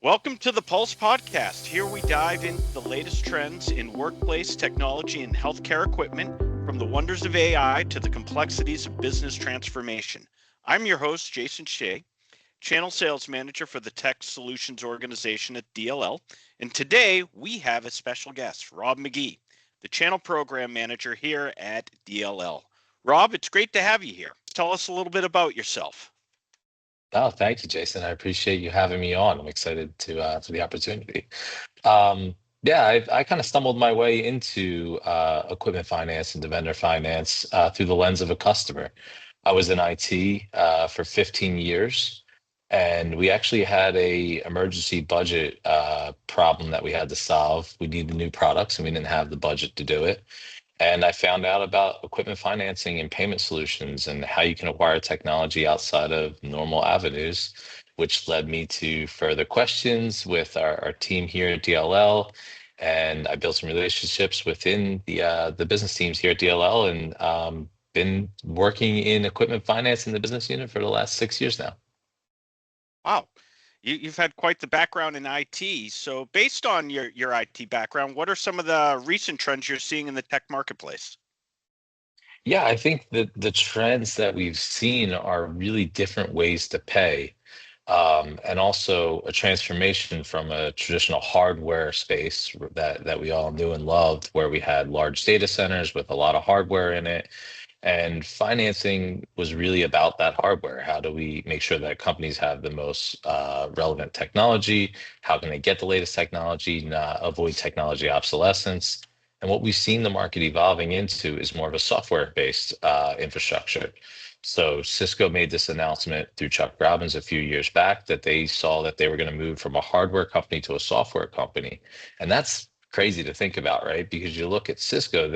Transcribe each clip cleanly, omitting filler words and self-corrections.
Welcome to the Pulse Podcast. Here we dive into the latest trends in workplace technology and healthcare equipment, from the wonders of AI to the complexities of business transformation. I'm your host, Jason Shea, Channel Sales Manager for the Tech Solutions Organization at DLL. And today we have a special guest, Rob Magee, the Channel Program Manager here at DLL. Rob, it's great to have you here. Tell us a little bit about yourself. Oh, thank you, Jason. I appreciate you having me on. I'm excited to for the opportunity. Yeah, I kind of stumbled my way into equipment finance and vendor finance through the lens of a customer. I was in IT for 15 years, and we actually had a emergency budget problem that we had to solve. We needed new products, and we didn't have the budget to do it. And I found out about equipment financing and payment solutions and how you can acquire technology outside of normal avenues, which led me to further questions with our team here at DLL. And I built some relationships within the business teams here at DLL, and been working in equipment finance in the business unit for the last 6 years now. Wow. You've had quite the background in IT. So based on your IT background, what are some of the recent trends you're seeing in the tech marketplace? Yeah, I think that the trends that we've seen are really different ways to pay, and also a transformation from a traditional hardware space that we all knew and loved, where we had large data centers with a lot of hardware in it. And financing was really about that hardware. How do we make sure that companies have the most relevant technology? How can they get the latest technology, not avoid technology obsolescence? And what we've seen the market evolving into is more of a software-based infrastructure. So Cisco made this announcement through Chuck Robbins a few years back that they saw that they were going to move from a hardware company to a software company. And that's crazy to think about, right? Because you look at Cisco,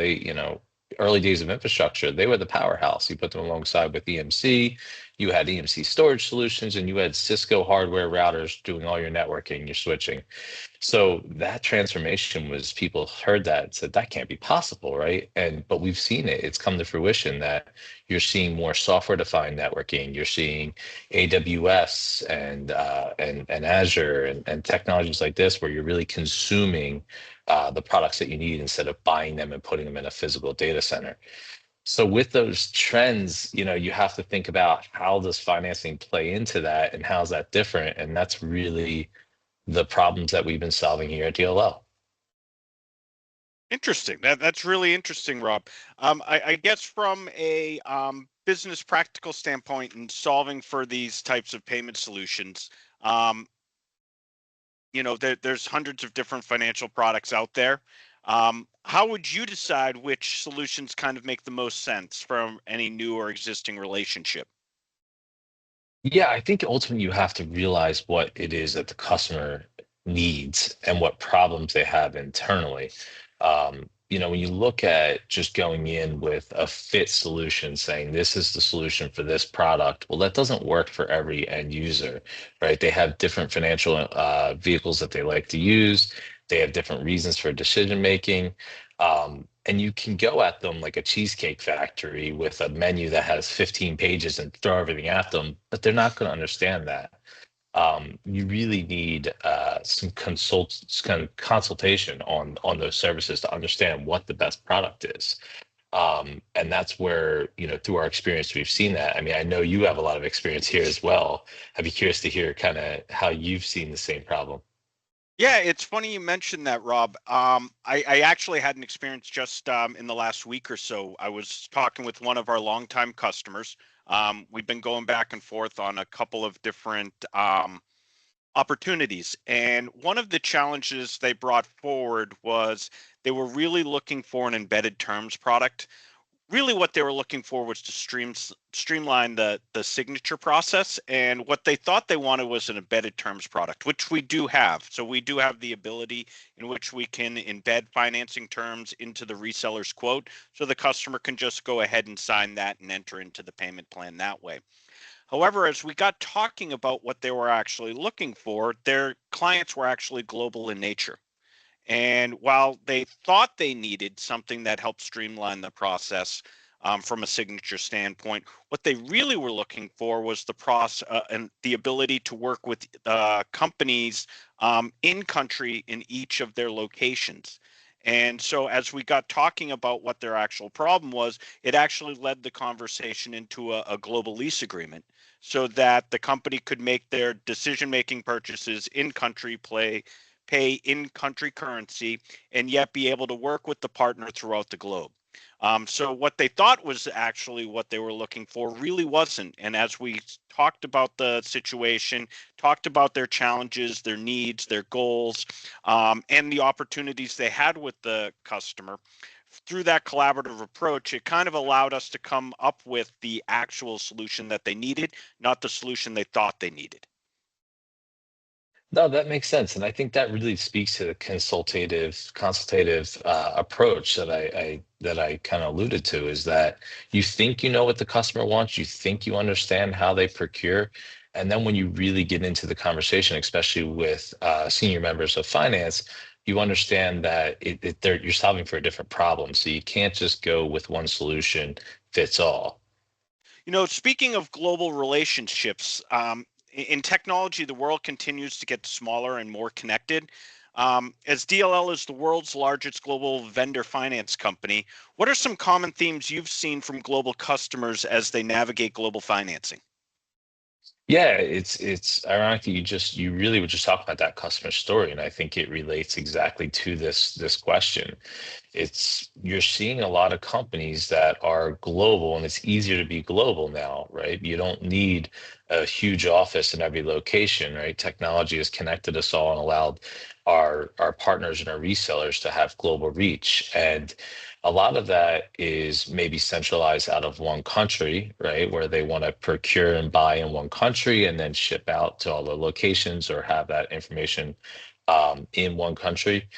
early days of infrastructure, they were the powerhouse. You put them alongside with EMC, you had EMC storage solutions, and you had Cisco hardware routers doing all your networking, your switching. So that transformation was, people heard that and said that can't be possible, right? But we've seen it. It's come to fruition that you're seeing more software-defined networking. You're seeing AWS and Azure and technologies like this, where you're really consuming the products that you need instead of buying them and putting them in a physical data center. So with those trends, you have to think about how does financing play into that and how's that different? And that's really the problems that we've been solving here at DLL. Interesting. That's really interesting, Rob. I guess from a business practical standpoint and solving for these types of payment solutions, um, there's hundreds of different financial products out there. How would you decide which solutions kind of make the most sense from any new or existing relationship? Yeah, I think ultimately you have to realize what it is that the customer needs and what problems they have internally. When you look at just going in with a fit solution, saying this is the solution for this product, well, that doesn't work for every end user, right? They have different financial vehicles that they like to use. They have different reasons for decision making. And you can go at them like a cheesecake factory with a menu that has 15 pages and throw everything at them, but they're not going to understand that. You really need some kind of consultation on those services to understand what the best product is. And that's where, through our experience, we've seen that. I mean, I know you have a lot of experience here as well. I'd be curious to hear kind of how you've seen the same problem. Yeah, it's funny you mentioned that, Rob. I actually had an experience just in the last week or so. I was talking with one of our longtime customers. We've been going back and forth on a couple of different opportunities. And one of the challenges they brought forward was they were really looking for an embedded terms product. Really what they were looking for was to streamline the signature process, and what they thought they wanted was an embedded terms product, which we do have. So we do have the ability in which we can embed financing terms into the reseller's quote, so the customer can just go ahead and sign that and enter into the payment plan that way. However, as we got talking about what they were actually looking for, their clients were actually global in nature. And while they thought they needed something that helped streamline the process, from a signature standpoint. What they really were looking for was the process and the ability to work with companies in country in each of their locations. And so, as we got talking about what their actual problem was, it actually led the conversation into a global lease agreement so that the company could make their decision making purchases in country, pay in country currency, and yet be able to work with the partner throughout the globe. So what they thought was actually what they were looking for really wasn't. And as we talked about the situation, talked about their challenges, their needs, their goals, and the opportunities they had with the customer, through that collaborative approach, it kind of allowed us to come up with the actual solution that they needed, not the solution they thought they needed. No, that makes sense, and I think that really speaks to the consultative approach that I kind of alluded to. Is that you think you know what the customer wants, you think you understand how they procure, and then when you really get into the conversation, especially with senior members of finance, you understand that you're solving for a different problem. So you can't just go with one solution fits all. Speaking of global relationships, in technology, the world continues to get smaller and more connected. As DLL is the world's largest global vendor finance company, what are some common themes you've seen from global customers as they navigate global financing? Yeah, it's ironic that you really were just talking about that customer story, and I think it relates exactly to this question. It's you're seeing a lot of companies that are global, and it's easier to be global now, right? You don't need a huge office in every location, right? Technology has connected us all and allowed our partners and our resellers to have global reach. And a lot of that is maybe centralized out of one country, right? Where they want to procure and buy in one country and then ship out to all the locations or have that information in one country.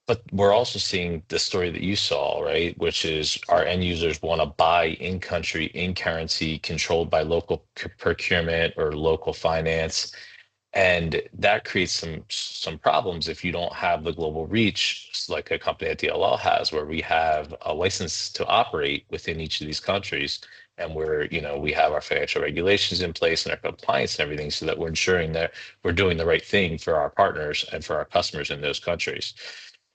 But we're also seeing the story that you saw, right? Which is our end users want to buy in country, in currency, controlled by local procurement or local finance. And that creates some problems if you don't have the global reach, like a company at DLL has, where we have a license to operate within each of these countries. And we have our financial regulations in place and our compliance and everything so that we're ensuring that we're doing the right thing for our partners and for our customers in those countries.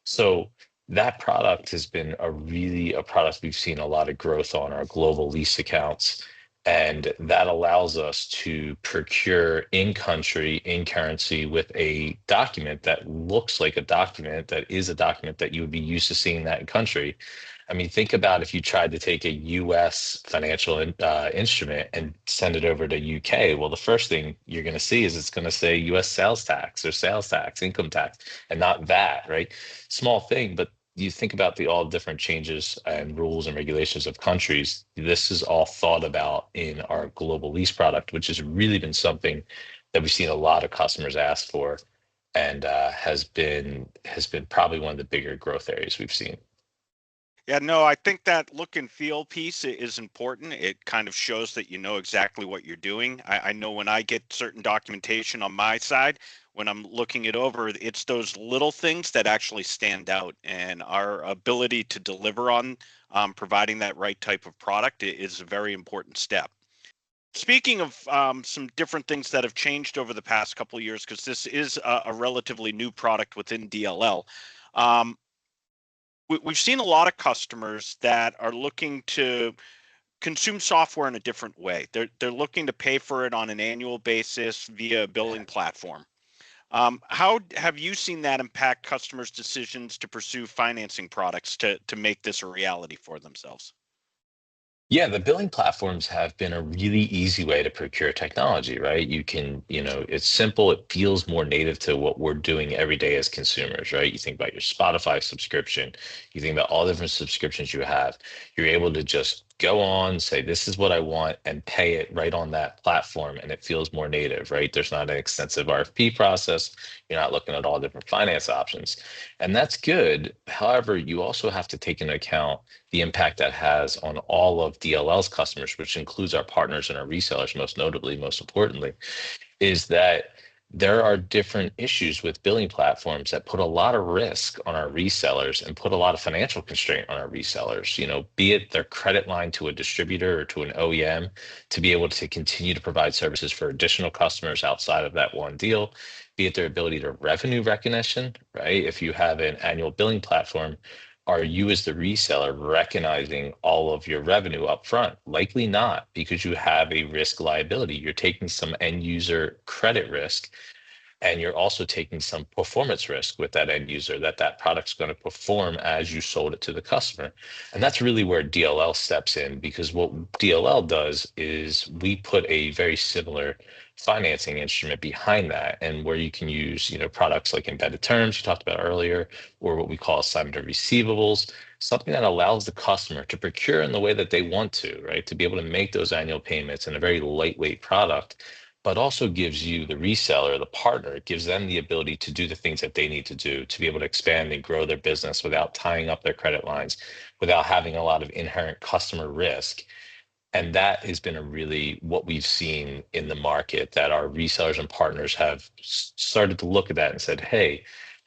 So that product has been a product we've seen a lot of growth on our global lease accounts. And that allows us to procure in country, in currency with a document that looks like a document that is a document that you would be used to seeing that in country. I mean, think about if you tried to take a US financial instrument and send it over to UK. Well, the first thing you're going to see is it's going to say US sales tax or sales tax, income tax, and not that, right? Small thing, but you think about the all different changes and rules and regulations of countries. This is all thought about in our global lease product, which has really been something that we've seen a lot of customers ask for, and has been probably one of the bigger growth areas we've seen. Yeah, no, I think that look and feel piece is important. It kind of shows that you know exactly what you're doing. I know when I get certain documentation on my side, when I'm looking it over, it's those little things that actually stand out. And our ability to deliver on providing that right type of product is a very important step. Speaking of some different things that have changed over the past couple of years, because this is a relatively new product within DLL. Um, we've seen a lot of customers that are looking to consume software in a different way. They're looking to pay for it on an annual basis via a billing platform. How have you seen that impact customers' decisions to pursue financing products to make this a reality for themselves? Yeah, the billing platforms have been a really easy way to procure technology, right? It's simple, it feels more native to what we're doing every day as consumers, right? You think about your Spotify subscription, you think about all the different subscriptions you have. You're able to just go on, say, this is what I want, and pay it right on that platform, and it feels more native, right? There's not an extensive RFP process. You're not looking at all different finance options. And that's good. However, you also have to take into account the impact that has on all of DLL's customers, which includes our partners and our resellers, most notably, most importantly, is that there are different issues with billing platforms that put a lot of risk on our resellers and put a lot of financial constraint on our resellers, be it their credit line to a distributor or to an OEM to be able to continue to provide services for additional customers outside of that one deal, be it their ability to revenue recognition, right? If you have an annual billing platform, are you as the reseller recognizing all of your revenue up front? Likely not, because you have a risk liability. You're taking some end user credit risk, and you're also taking some performance risk with that end user that that product's going to perform as you sold it to the customer. And that's really where DLL steps in, because what DLL does is we put a very similar financing instrument behind that, and where you can use products like embedded terms you talked about earlier, or what we call assignment of receivables, something that allows the customer to procure in the way that they want to, right? To be able to make those annual payments in a very lightweight product, but also gives you, the reseller, the partner, it gives them the ability to do the things that they need to do to be able to expand and grow their business without tying up their credit lines, without having a lot of inherent customer risk. And that has been a really what we've seen in the market, that our resellers and partners have started to look at that and said, hey,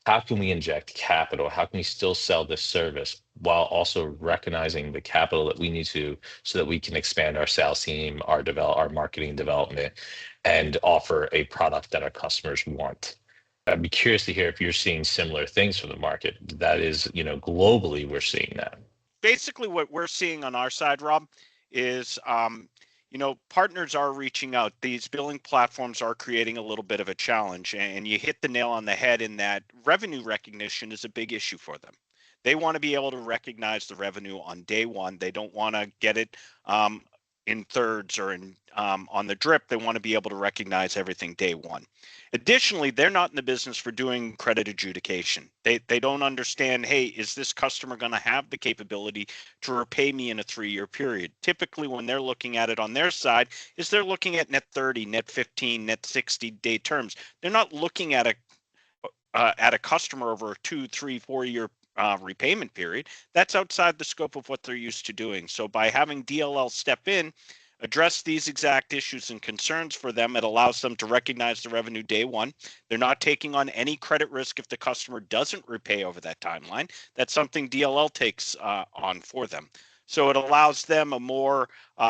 how can we inject capital? How can we still sell this service while also recognizing the capital that we need to, so that we can expand our sales team, our marketing development, and offer a product that our customers want. I'd be curious to hear if you're seeing similar things from the market. That is, globally, we're seeing that. Basically what we're seeing on our side, Rob, is partners are reaching out. These billing platforms are creating a little bit of a challenge, and you hit the nail on the head in that revenue recognition is a big issue for them. They want to be able to recognize the revenue on day one. They don't want to get it in thirds or in on the drip. They want to be able to recognize everything day one. Additionally, they're not in the business for doing credit adjudication. They don't understand, hey, is this customer going to have the capability to repay me in a 3-year period? Typically, when they're looking at it on their side, is they're looking at net 30, net 15, net 60-day terms. They're not looking at a customer over a 2, 3, 4-year repayment period. That's outside the scope of what they're used to doing. So by having DLL step in, address these exact issues and concerns for them, it allows them to recognize the revenue day one. They're not taking on any credit risk if the customer doesn't repay over that timeline. That's something DLL takes on for them. So it allows them a more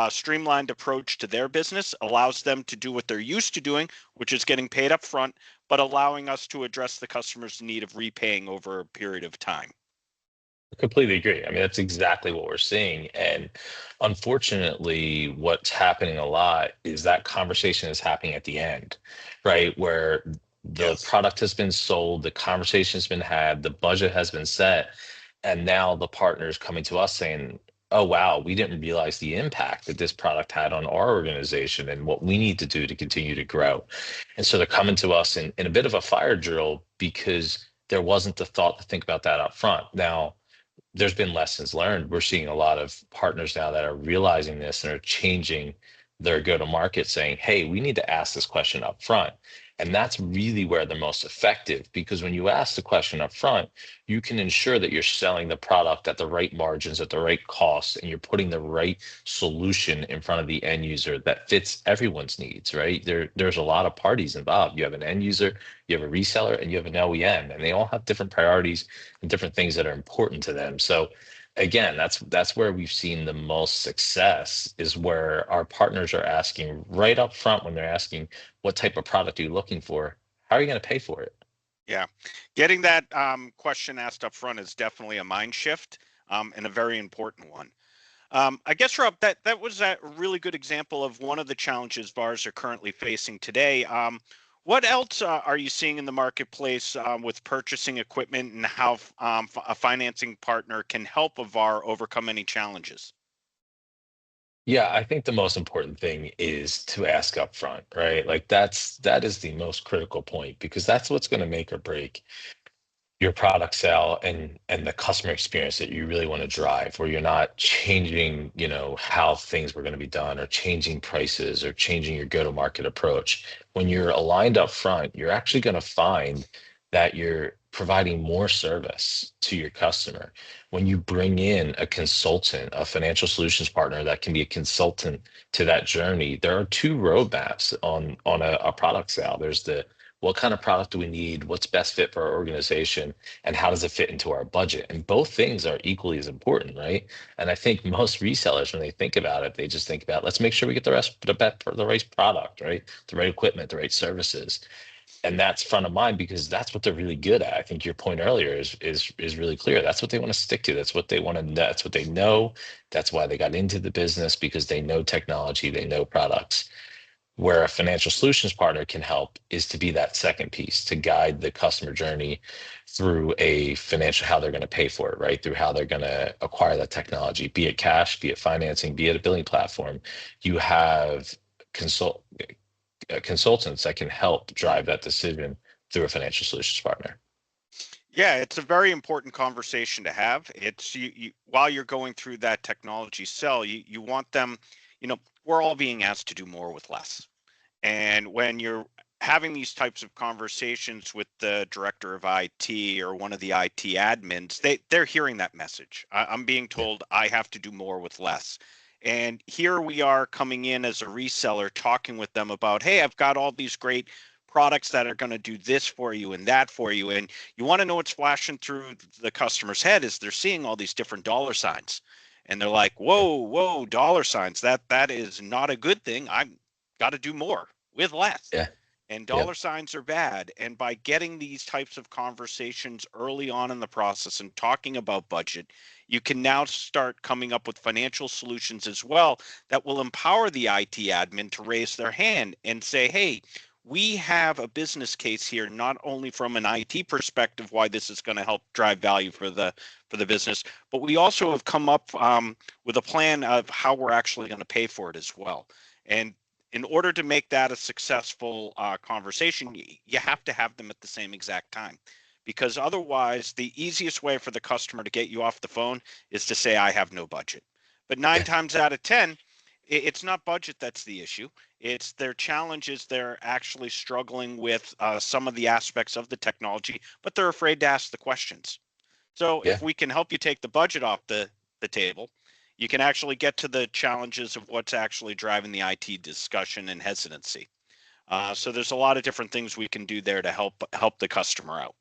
streamlined approach to their business, allows them to do what they're used to doing, which is getting paid up front, but allowing us to address the customer's need of repaying over a period of time. I completely agree. I mean, that's exactly what we're seeing. And unfortunately, what's happening a lot is that conversation is happening at the end, right? Where the Yes. product has been sold, the conversation has been had, the budget has been set, and now the partner is coming to us saying, oh, wow, we didn't realize the impact that this product had on our organization and what we need to do to continue to grow. And so they're coming to us in a bit of a fire drill, because there wasn't the thought to think about that up front. Now, there's been lessons learned. We're seeing a lot of partners now that are realizing this and are changing their go-to-market, saying, hey, we need to ask this question up front. And that's really where they're most effective, because when you ask the question up front, you can ensure that you're selling the product at the right margins, at the right cost, and you're putting the right solution in front of the end user that fits everyone's needs, right? There's a lot of parties involved. You have an end user, you have a reseller, and you have an OEM, and they all have different priorities and different things that are important to them. So again, that's where we've seen the most success, is where our partners are asking right up front, when they're asking, what type of product are you looking for? How are you going to pay for it? Yeah, getting that question asked up front is definitely a mind shift and a very important one. I guess, Rob, that was a really good example of one of the challenges VARs are currently facing today. What else are you seeing in the marketplace with purchasing equipment, and how a financing partner can help a VAR overcome any challenges? Yeah, I think the most important thing is to ask up front, right? Like that is the most critical point, because that's what's going to make or break your product sale and the customer experience that you really want to drive, where you're not changing, how things were going to be done, or changing prices, or changing your go-to-market approach. When you're aligned up front, you're actually going to find that you're providing more service to your customer. When you bring in a consultant, a financial solutions partner that can be a consultant to that journey, there are two roadmaps on a product sale. There's the What kind of product do we need? What's best fit for our organization? And how does it fit into our budget? And both things are equally as important, right? And I think most resellers, when they think about it, they just think about, let's make sure we get the right product, right? The right equipment, the right services. And that's front of mind because that's what they're really good at. I think your point earlier is really clear. That's what they want to stick to. That's what they want to. That's what they know. That's why they got into the business, because they know technology, they know products. Where a financial solutions partner can help is to be that second piece to guide the customer journey through a financial, how they're going to pay for it, right? Through how they're going to acquire that technology, be it cash, be it financing, be it a billing platform. You have consult consultants that can help drive that decision through a financial solutions partner. Yeah, it's a very important conversation to have. It's you while you're going through that technology sell, you want them, we're all being asked to do more with less. And when you're having these types of conversations with the director of IT or one of the IT admins, they're hearing that message. I'm being Yeah, told I have to do more with less. And here we are coming in as a reseller talking with them about, hey, I've got all these great products that are going to do this for you and that for you. And you want to know what's flashing through the customer's head is they're seeing all these different dollar signs. And they're like, yeah, whoa, whoa, dollar signs. That is not a good thing. I'm got to do more with less. yeah, And yep, dollar signs are bad. And by getting these types of conversations early on in the process and talking about budget, you can now start coming up with financial solutions as well that will empower the IT admin to raise their hand and say, hey, we have a business case here, not only from an IT perspective, why this is going to help drive value for the business, but we also have come up with a plan of how we're actually going to pay for it as well. And in order to make that a successful conversation, you have to have them at the same exact time. Because otherwise, the easiest way for the customer to get you off the phone is to say, I have no budget. But nine yeah, times out of 10, it's not budget that's the issue. It's their challenges. They're actually struggling with some of the aspects of the technology, but they're afraid to ask the questions. So yeah. if we can help you take the budget off the table, you can actually get to the challenges of what's actually driving the IT discussion and hesitancy. So there's a lot of different things we can do there to help the customer out.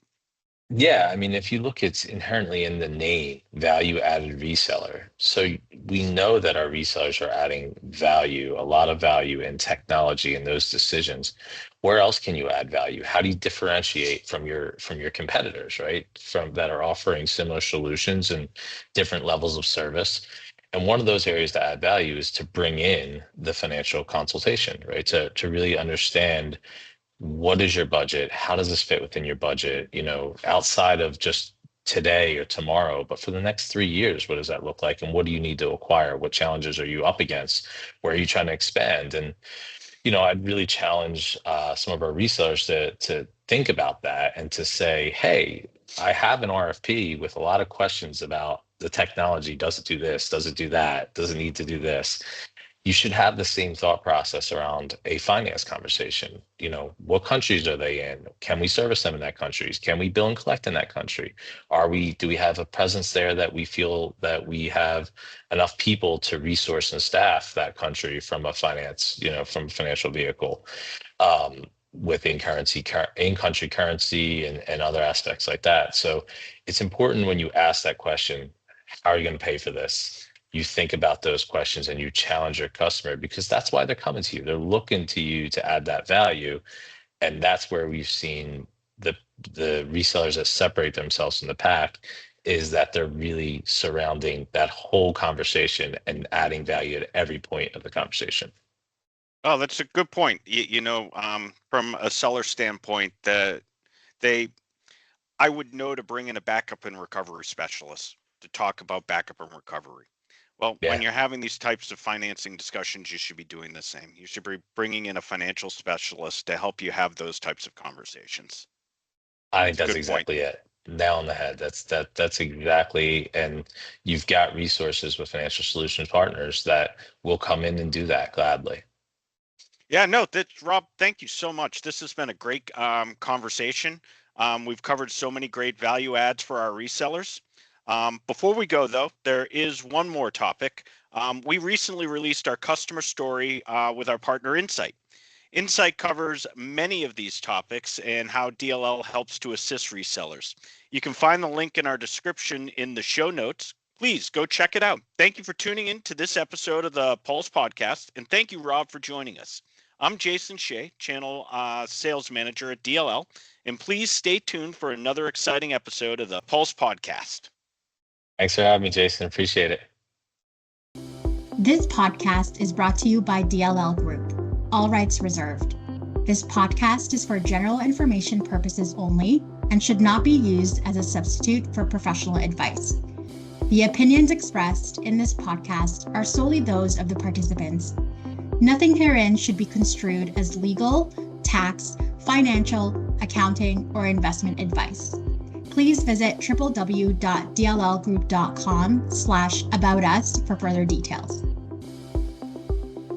Yeah, I mean, if you look, it's inherently in the name, value added reseller. So we know that our resellers are adding value, a lot of value in technology and those decisions. Where else can you add value? How do you differentiate from your competitors, right? From that are offering similar solutions and different levels of service. And one of those areas to add value is to bring in the financial consultation, right? To really understand what is your budget? How does this fit within your budget? Outside of just today or tomorrow, but for the next 3 years, what does that look like? And what do you need to acquire? What challenges are you up against? Where are you trying to expand? And I'd really challenge some of our resellers to think about that and to say, hey, I have an RFP with a lot of questions about the technology. Does it do this? Does it do that? Does it need to do this? You should have the same thought process around a finance conversation. What countries are they in? Can we service them in that countries? Can we bill and collect in that country? Do we have a presence there that we feel that we have enough people to resource and staff that country from a finance, from a financial vehicle, within in country currency and other aspects like that. So it's important when you ask that question, how are you going to pay for this? You think about those questions and you challenge your customer because that's why they're coming to you. They're looking to you to add that value. And that's where we've seen the the resellers that separate themselves from the pack is that they're really surrounding that whole conversation and adding value at every point of the conversation. Oh, that's a good point. From a seller standpoint, they I would know to bring in a backup and recovery specialist to talk about backup and recovery. Well, when Yeah, you're having these types of financing discussions, you should be doing the same. You should be bringing in a financial specialist to help you have those types of conversations. I think It's a that's good point. exactly it. Nail on the head. That's exactly, and you've got resources with financial solutions partners that will come in and do that gladly. Yeah, no, that's Rob. Thank you so much. This has been a great conversation. We've covered so many great value adds for our resellers. Before we go, though, there is one more topic. We recently released our customer story with our partner Insight. Insight covers many of these topics and how DLL helps to assist resellers. You can find the link in our description in the show notes. Please go check it out. Thank you for tuning in to this episode of the Pulse Podcast, and thank you, Rob, for joining us. I'm Jason Shea, Channel Sales Manager at DLL, and please stay tuned for another exciting episode of the Pulse Podcast. Thanks for having me, Jason. Appreciate it. This podcast is brought to you by DLL Group. All rights reserved. This podcast is for general information purposes only and should not be used as a substitute for professional advice. The opinions expressed in this podcast are solely those of the participants. Nothing herein should be construed as legal, tax, financial, accounting, or investment advice. Please visit www.dllgroup.com/aboutus for further details.